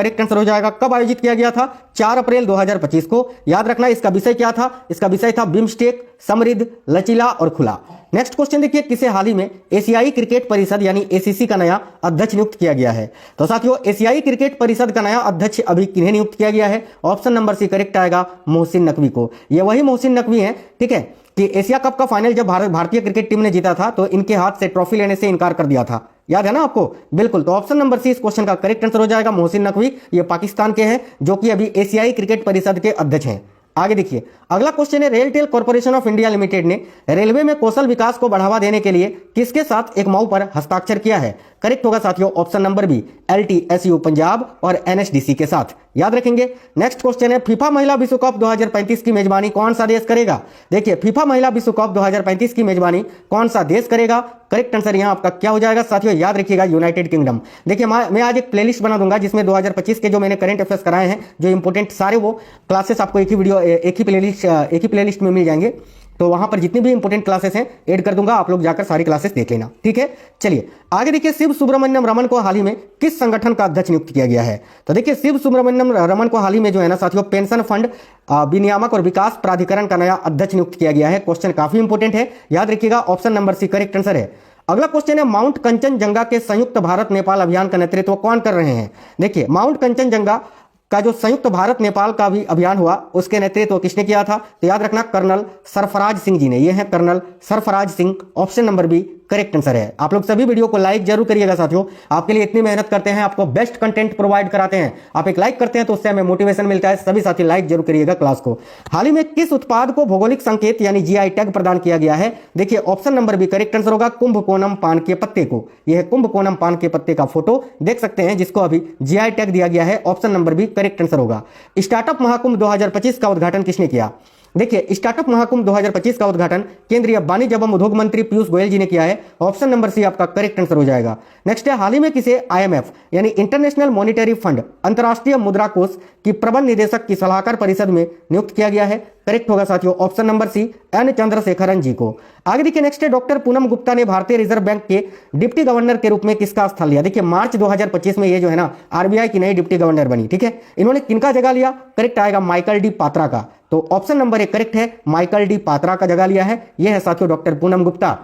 Correct answer हो जाएगा। कब आयोजित किया गया था? 4 अप्रैल 2025 को। याद रखना इसका विषय क्या था? इसका विषय था बिम्स्टेक, समृद्ध, लचीला और खुला। नेक्स्ट क्वेश्चन देखिए, किसे हाल ही में एशियाई क्रिकेट परिषद यानी एसीसी का नया अध्यक्ष नियुक्त किया गया है? तो साथियों, एशियाई क्रिकेट परिषद का नया अध्यक्ष अभी किन्हें नियुक्त किया गया है? ऑप्शन नंबर सी करेक्ट आएगा, मोहसिन नकवी को। ये वही मोहसिन नकवी है, ठीक है, कि एशिया कप का फाइनल जब भारतीय क्रिकेट टीम ने जीता था तो इनके हाथ से ट्रॉफी लेने से इनकार कर दिया था। याद है ना आपको? बिल्कुल। तो ऑप्शन नंबर सी इस क्वेश्चन का करेक्ट आंसर हो जाएगा, मोहसिन नकवी। ये पाकिस्तान के हैं जो कि अभी एशियाई क्रिकेट परिषद के अध्यक्ष हैं। आगे देखिए, अगला क्वेश्चन है, RailTel corporation of India limited ने रेलवे में कौशल विकास को बढ़ावा देने के लिए किसके साथ एक मऊ पर हस्ताक्षर किया है? करेक्ट होगा साथियों option number B, LTSU Punjab और NSDC के साथ। याद रखेंगे। नेक्स्ट क्वेश्चन है, फीफा महिला विश्व कप 2035 की मेजबानी कौन सा देश करेगा? देखिए, फीफा महिला विश्व कप 2035 की मेजबानी कौन सा देश करेगा? करेक्ट आंसर यहां आपका क्या हो जाएगा साथियों? याद रखिएगा, यूनाइटेड किंगडम। देखिए, मैं आज एक प्लेलिस्ट बना दूंगा जिसमें 2025 के जो मैंने करंट अफेयर्स कराए हैं, जो इंपोर्टेंट सारे वो क्लासेस आपको एक ही प्लेलिस्ट में मिल जाएंगे। तो वहां पर जितनी भी इंपोर्टेंट क्लासेस हैं ऐड कर दूंगा, आप लोग जाकर सारी क्लासेस देख लेना, ठीक है। चलिए आगे देखिए, शिव सुब्रमण्यम रमन को हाल ही में किस संगठन का अध्यक्ष नियुक्त किया गया है? तो देखिए, शिव सुब्रमण्यम रमन को हाल ही में जो है ना साथियों, पेंशन फंड विनियामक और विकास प्राधिकरण का नया अध्यक्ष नियुक्त किया गया है। क्वेश्चन काफी इंपोर्टेंट है, याद रखिएगा, option number C correct answer है। अगला क्वेश्चन है, माउंट कंचनजंगा के संयुक्त भारत नेपाल अभियान का नेतृत्व कौन कर रहे हैं? देखिए, माउंट कंचनजंगा का जो संयुक्त भारत नेपाल का भी अभियान हुआ, उसके नेतृत्व किसने किया था? तो याद रखना, कर्नल सरफराज सिंह जी ने। ये है colonel Sarfaraz Singh. Option number B correct answer है। आप लोग सभी वीडियो को लाइक जरूर करिएगा साथियों, आपके लिए इतनी मेहनत करते हैं, आपको बेस्ट कंटेंट प्रोवाइड कराते हैं। आप एक लाइक करते हैं तो उससे हमें मोटिवेशन मिलता है। सभी साथी लाइक जरूर करिएगा क्लास को। हाल ही में किस उत्पाद को भौगोलिक संकेत यानी GI टैग प्रदान किया गया है? देखिए, option number B correct answer होगा, कुंभकोणम पान के पत्ते को। यह है कुंभकोणम पान के पत्ते का फोटो देख सकते हैं, जिसको अभी GI टैग दिया गया है। Option number B correct answer होगा। स्टार्टअप महाकुंभ 2025 का उद्घाटन किसने किया? देखिए, स्टार्टअप महाकुंभ 2025 का उद्घाटन केंद्रीय वाणिज्य एवं उद्योग मंत्री पीयूष गोयल जी ने किया है। ऑप्शन नंबर सी आपका करेक्ट आंसर हो जाएगा। नेक्स्ट है, हाल ही में किसे IMF यानी इंटरनेशनल मॉनिटरी फंड अंतर्राष्ट्रीय मुद्रा कोष की प्रबंध निदेशक की सलाहकार परिषद में नियुक्त किया गया है? करेक्ट होगा साथियों, option number C N Chandrasekaran ji को। आगे देखिए, नेक्स्ट है, डॉक्टर पूनम गुप्ता ने भारतीय रिजर्व बैंक के डिप्टी गवर्नर के रूप में किसका स्थान लिया? देखिए, मार्च 2025 में ये जो है ना RBI की नई डिप्टी गवर्नर बनी, ठीक है। इन्होंने किनका जगह लिया? करेक्ट आएगा, माइकल डी पात्रा का। तो ऑप्शन नंबर 1 करेक्ट है, माइकल डी पात्रा का जगह लिया है। यह है साथियों डॉक्टर पूनम गुप्ता।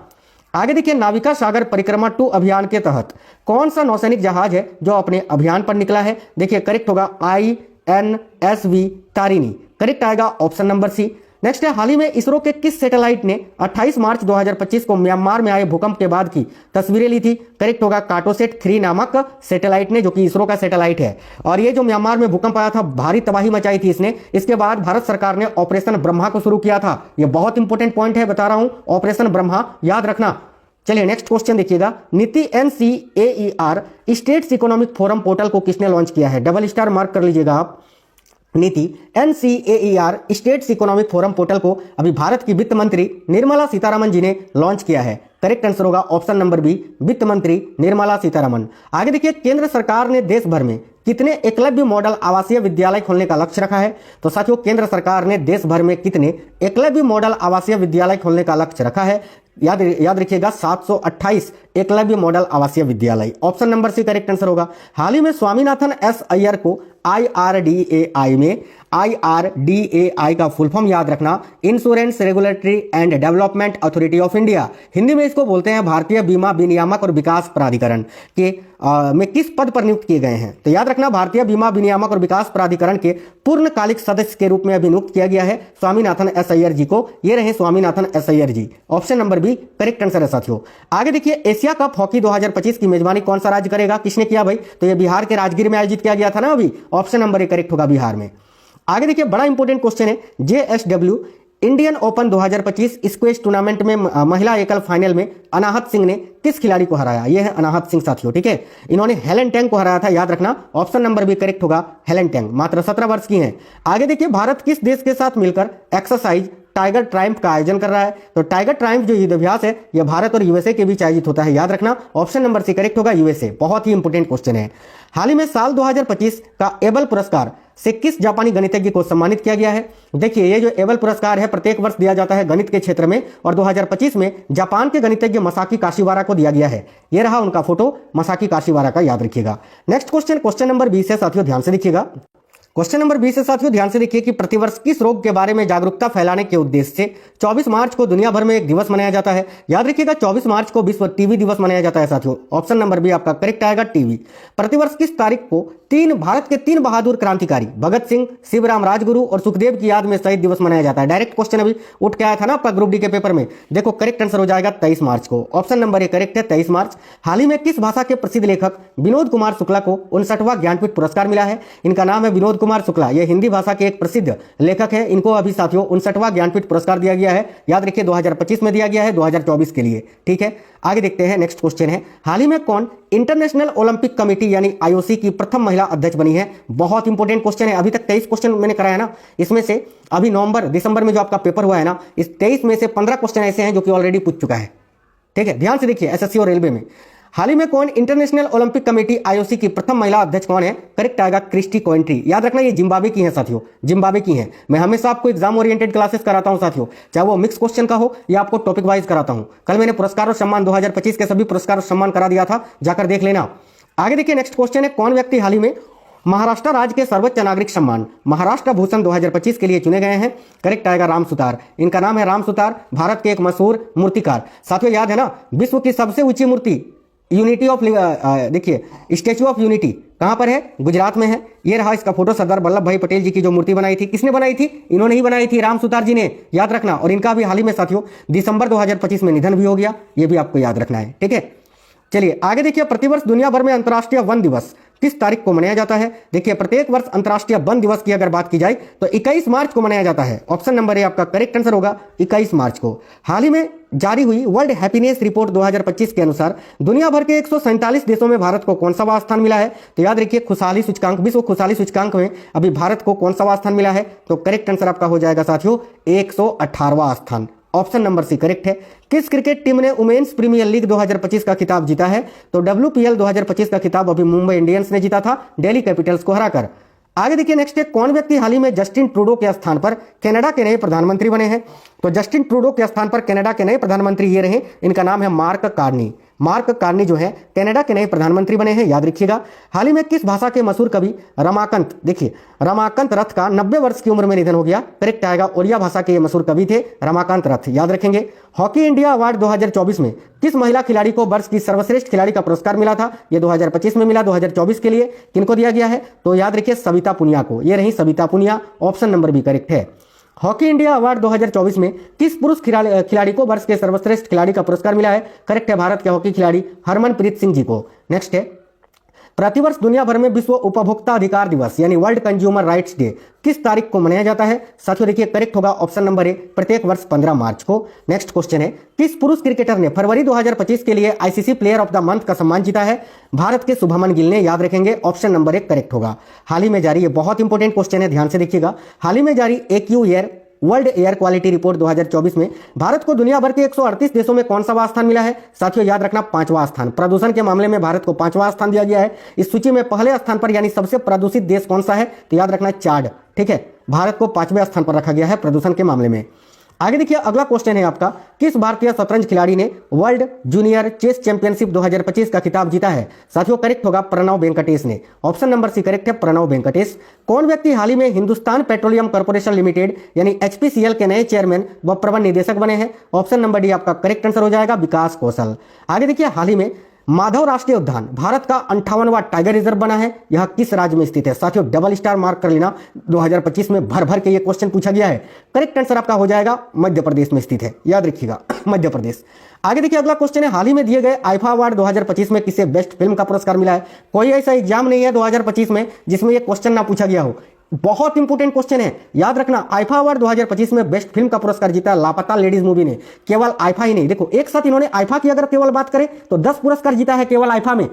आगे देखिए, नाविका सागर परिक्रमा 2 अभियान के तहत कौन सा नौसैनिक जहाज है जो अपने अभियान पर निकला है? देखिए, करेक्ट होगा INSV तारिणी। करेक्ट आएगा ऑप्शन नंबर सी। नेक्स्ट है, हाल ही में इसरो के किस सैटेलाइट ने 28 मार्च 2025 को म्यांमार में आए भूकंप के बाद की तस्वीरें ली थी? करेक्ट होगा, कार्टोसेट 3 नामक सैटेलाइट ने, जो कि इसरो का सैटेलाइट है। और ये जो म्यांमार में भूकंप आया था, भारी तबाही मचाई थी इसने। इसके बाद भारत सरकार ने ऑपरेशन ब्रह्मा को शुरू किया था। ये बहुत इंपॉर्टेंट पॉइंट है, बता रहा हूं, ऑपरेशन ब्रह्मा याद रखना। चलिए नेक्स्ट क्वेश्चन देखिएगा, नीति NCAER states economic forum portal को किसने लॉन्च किया है? डबल स्टार मार्क कर लीजिएगा आप। नीति NCAER states economic forum portal को अभी भारत की वित्त मंत्री निर्मला सीतारमन जी ने लॉन्च किया है। करेक्ट आंसर होगा ऑप्शन नंबर बी, वित्त मंत्री निर्मला सीतारमन। आगे देखिए, केंद्र सरकार ने देश भर में कितने एकलव्य मॉडल आवासीय विद्यालय खोलने का लक्ष्य रखा है? तो साथियों, केंद्र सरकार ने देश भर में कितने एकलव्य मॉडल आवासीय विद्यालय खोलने का लक्ष्य रखा है? याद रखिएगा, 728 एकलव्य मॉडल आवासीय विद्यालय। Option number C correct answer होगा। हाल ही में स्वामीनाथन S अय्यर को IRDAI का फुल फॉर्म याद रखना, insurance regulatory and development authority of India, Hindi में इसको बोलते हैं भारतीय बीमा विनियामक और विकास प्राधिकरण के में किस पद पर नियुक्त किए गए हैं? तो याद रखना, भारतीय बीमा विनियामक और विकास प्राधिकरण के पूर्णकालिक सदस्य के रूप में अभी नियुक्त किया गया है स्वामीनाथन S अय्यर जी को। ये रहे Swaminathan S Aiyar ji. Option number B correct answer है साथियों। आगे देखिए, एशिया कप हॉकी 2025 की मेजबानी कौन सा राज्य करेगा? किसने किया भाई? तो ये बिहार के राजगीर में आयोजित किया गया था ना अभी। ऑप्शन नंबर 1 करेक्ट होगा, बिहार में। आगे देखिए, बड़ा इंपॉर्टेंट क्वेश्चन है, JSW Indian open 2025 squash tournament में महिला एकल फाइनल में अनाहत सिंह ने किस खिलाड़ी को हराया? यह है अनाहत सिंह साथियों, ठीक है। इन्होंने हेलन टेंग को हराया था, याद रखना। ऑप्शन नंबर बी करेक्ट होगा, हेलन टेंग। मात्र 17 वर्ष की हैं। आगे देखिए, भारत किस देश के साथ मिलकर एक्सरसाइज टाइगर ट्रायम्फ का आयोजन कर रहा है। तो टाइगर ट्रायम्फ जो युद्धाभ्यास है यह भारत और यूएसए के बीच आयोजित होता है, याद रखना ऑप्शन नंबर सी करेक्ट होगा, यूएसए। बहुत ही इंपोर्टेंट क्वेश्चन है। हाल ही में साल 2025 का एबल पुरस्कार से किस जापानी गणितज्ञ को सम्मानित किया गया है? देखिए ये जो एबल पुरस्कार है प्रत्येक वर्ष दिया जाता है गणित के क्षेत्र में, और 2025 में जापान के गणितज्ञ मसाकी काशिवारा को दिया गया है। ये रहा उनका फोटो मसाकी काशिवारा का, याद रखिएगा। नेक्स्ट क्वेश्चन, क्वेश्चन नंबर 20 है साथियों, ध्यान से देखिएगा। क्वेश्चन नंबर 20 से साथियों ध्यान से देखिए कि प्रतिवर्ष किस रोग के बारे में जागरूकता फैलाने के उद्देश्य से 24 मार्च को दुनिया भर में एक दिवस मनाया जाता है? याद रखिएगा 24 मार्च को विश्व टीबी दिवस मनाया जाता है साथियों। ऑप्शन नंबर बी आपका करेक्ट आएगा, टीबी। प्रतिवर्ष किस तारीख को भारत के 3 बहादुर क्रांतिकारी भगत सिंह, शिवराम राजगुरु और सुखदेव की याद में शहीद दिवस मनाया जाता है? डायरेक्ट क्वेश्चन अभी उठ के आया था ना आपका ग्रुप डी के पेपर में। देखो करेक्ट आंसर हो जाएगा 23 मार्च को। ऑप्शन नंबर ए करेक्ट है, 23 मार्च। हाल ही में किस भाषा के प्रसिद्ध लेखक विनोद कुमार शुक्ला को 59वां ज्ञानपीठ पुरस्कार मिला है? इनका नाम है विनोद कुमार शुक्ला, ये हिंदी भाषा के एक प्रसिद्ध लेखक है। इनको अभी साथियों 59वां ज्ञानपीठ पुरस्कार दिया गया है, याद रखिए 2025 में दिया गया है, 2024 के लिए। ठीक है, आगे देखते हैं। नेक्स्ट क्वेश्चन है, हाल ही में कौन इंटरनेशनल ओलंपिक कमेटी यानी आईओसी की प्रथम महिला अध्यक्ष बनी है? बहुत इंपॉर्टेंट क्वेश्चन है। अभी तक 23 क्वेश्चन मैंने कराया ना, इसमें से अभी नवंबर दिसंबर में जो आपका पेपर हुआ है ना, इस 23 में से 15 क्वेश्चन ऐसे हैं जो कि ऑलरेडी पूछ चुका है। ठीक है, ध्यान से देखिए। एसएससी और रेलवे में हाल ही में कौन इंटरनेशनल ओलंपिक कमेटी आईओसी की प्रथम महिला अध्यक्ष कौन है? करेक्ट आएगा क्रिस्टी कोएंट्री। याद रखना ये जिम्बाब्वे की है साथियों, जिम्बाब्वे की है। मैं हमेशा आपको एग्जाम ओरिएंटेड क्लासेस कराता हूं साथियों, चाहे वो मिक्स क्वेश्चन का हो या आपको टॉपिक वाइज कराता हूं। कल मैंने पुरस्कार और सम्मान 2025 के सभी पुरस्कार और सम्मान करा दिया था, जाकर देख लेना। आगे देखिए नेक्स्ट क्वेश्चन है, कौन व्यक्ति हाल ही में महाराष्ट्र राज्य के सर्वोच्च नागरिक सम्मान महाराष्ट्र भूषण 2025 के लिए चुने गए हैं? करेक्ट आएगा राम सुतार। इनका नाम है राम सुतार, भारत के एक मशहूर मूर्तिकार। साथियों याद है ना, विश्व की सबसे ऊंची मूर्ति यूनिटी ऑफ देखिए स्टैच्यू ऑफ यूनिटी कहां पर है? गुजरात में है। ये रहा इसका फोटो, सरदार वल्लभ भाई पटेल जी की जो मूर्ति बनाई थी, किसने बनाई थी? इन्होंने ही बनाई थी, राम सुतार जी ने, याद रखना। और इनका भी हाल ही में साथियों दिसंबर 2025 में निधन भी हो गया, ये भी आपको याद रखना है। ठीक है, चलिए आगे देखिए। प्रतिवर्ष दुनिया भर में अंतर्राष्ट्रीय वन दिवस किस तारीख को मनाया जाता है? देखिए प्रत्येक वर्ष अंतर्राष्ट्रीय वन दिवस की अगर बात की जाए तो 21 मार्च को मनाया जाता है। ऑप्शन नंबर ए आपका करेक्ट आंसर होगा, 21 मार्च को। हाल ही में जारी हुई वर्ल्ड हैप्पीनेस रिपोर्ट 2025 के अनुसार दुनिया भर के 147 देशों में भारत को कौन सा स्थान मिला है? तो याद रखिए खुशहाली सूचकांक, विश्व खुशहाली सूचकांक में अभी भारत को कौन सा स्थान मिला है? तो करेक्ट आंसर आपका हो जाएगा साथियों 118वां स्थान। ऑप्शन नंबर सी करेक्ट है। किस क्रिकेट टीम ने वुमेन्स प्रीमियर लीग 2025 का खिताब जीता है? तो WPL 2025 का खिताब अभी मुंबई इंडियंस ने जीता था दिल्ली कैपिटल्स को हराकर। आगे देखिए नेक्स्ट है, कौन व्यक्ति हाल ही में जस्टिन ट्रूडो के स्थान पर कनाडा के नए प्रधानमंत्री बने हैं? तो जस्टिन ट्रूडो के स्थान पर कनाडा के नए प्रधानमंत्री ये रहे, इनका नाम है मार्क कार्नी। मार्क कार्नी जो है कनाडा के नए प्रधानमंत्री बने हैं, याद रखिएगा। हाल ही में किस भाषा के मशहूर कवि रमाकांत, देखिए रमाकांत रथ का 90 वर्ष की उम्र में निधन हो गया? करेक्ट आएगा, ओडिया भाषा के ये मशहूर कवि थे रमाकांत रथ, याद रखेंगे। हॉकी इंडिया अवार्ड 2024 में किस महिला खिलाड़ी को वर्ष की सर्वश्रेष्ठ खिलाड़ी का पुरस्कार मिला था? ये 2025 में मिला, 2024 के लिए किनको दिया गया है? तो याद रखिए सविता पुनिया को, ये रही Savita Punia. Option number B correct है। हॉकी इंडिया अवार्ड 2024 में किस पुरुष खिलाड़ी को वर्ष के सर्वश्रेष्ठ खिलाड़ी का पुरस्कार मिला है? करेक्ट है, भारत के हॉकी खिलाड़ी हरमनप्रीत सिंह जी को। नेक्स्ट है, प्रतिवर्ष दुनिया भर में विश्व उपभोक्ता अधिकार दिवस यानी वर्ल्ड कंज्यूमर राइट्स डे किस तारीख को मनाया जाता है? साथियों देखिए करेक्ट होगा ऑप्शन नंबर ए, प्रत्येक वर्ष 15 मार्च को। नेक्स्ट क्वेश्चन है, किस पुरुष क्रिकेटर ने फरवरी 2025 के लिए ICC player of the month का सम्मान जीता है? भारत के शुभमन गिल ने, याद रखेंगे। ऑप्शन नंबर ए करेक्ट होगा। हाल ही में जारी, ये बहुत इंपॉर्टेंट क्वेश्चन है, ध्यान से देखिएगा। हाल ही में जारी AQAir world air quality report 2024 में भारत को दुनिया भर के 138 देशों में कौन सा स्थान मिला है? साथियों याद रखना 5वां स्थान। प्रदूषण के मामले में भारत को 5वां स्थान दिया गया है। इस सूची में पहले स्थान पर यानी सबसे प्रदूषित देश कौन सा है? तो याद रखना चाड। ठीक है, भारत को 5वें स्थान पर रखा गया है प्रदूषण के मामले में। आगे देखिए अगला क्वेश्चन है आपका, किस भारतीय शतरंज खिलाड़ी ने वर्ल्ड जूनियर चेस चैंपियनशिप 2025 का खिताब जीता है? साथियों करेक्ट होगा प्रणव वेंकटेश ने। ऑप्शन नंबर सी करेक्ट है, प्रणव वेंकटेश। कौन व्यक्ति हाल ही में हिंदुस्तान पेट्रोलियम कॉर्पोरेशन लिमिटेड यानी HPCL के नए चेयरमैन व प्रबंध निदेशक बने हैं? ऑप्शन नंबर डी आपका करेक्ट आंसर हो जाएगा, विकास कौशल। आगे देखिए हाल ही में माधव राष्ट्रीय उद्यान भारत का 58वां टाइगर रिजर्व बना है, यह किस राज्य में स्थित है? साथियों डबल स्टार मार्क कर लेना, 2025 में भर भर के ये क्वेश्चन पूछा गया है। करेक्ट आंसर आपका हो जाएगा मध्य प्रदेश में स्थित है, याद रखिएगा मध्य प्रदेश। आगे देखिए अगला क्वेश्चन है, हाल ही में दिए गए आईफा अवार्ड 2025 में किसे बेस्ट फिल्म का पुरस्कार मिला है? कोई ऐसा एग्जाम नहीं है 2025 में जिसमें यह क्वेश्चन ना पूछा गया हो। बहुत इंपोर्टेंट क्वेश्चन है, याद रखना। आईफा अवार्ड 2025 में बेस्ट फिल्म का पुरस्कार जीता लापता लेडीज मूवी ने। केवल आईफा ही नहीं, देखो एक साथ इन्होंने आईफा की अगर केवल बात करें तो 10 पुरस्कार जीता है केवल आईफा में।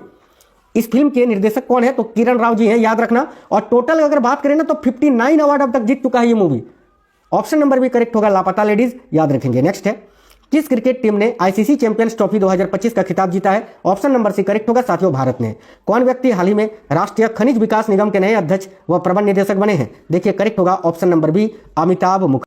इस फिल्म के निर्देशक कौन है? तो किरण राव जी हैं, याद रखना। और टोटल अगर बात करें ना तो 59 अवार्ड अब तक जीत चुका है ये movie. Option number B correct होगा, लापता लेडीज, याद रखेंगे। नेक्स्ट है, किस क्रिकेट टीम ने आईसीसी चैंपियंस ट्रॉफी 2025 का खिताब जीता है? ऑप्शन नंबर सी करेक्ट होगा साथियों, भारत ने। कौन व्यक्ति हाल ही में राष्ट्रीय खनिज विकास निगम के नए अध्यक्ष व प्रबंध निदेशक बने हैं? देखिए करेक्ट होगा option number B, Amitabh Mukherjee.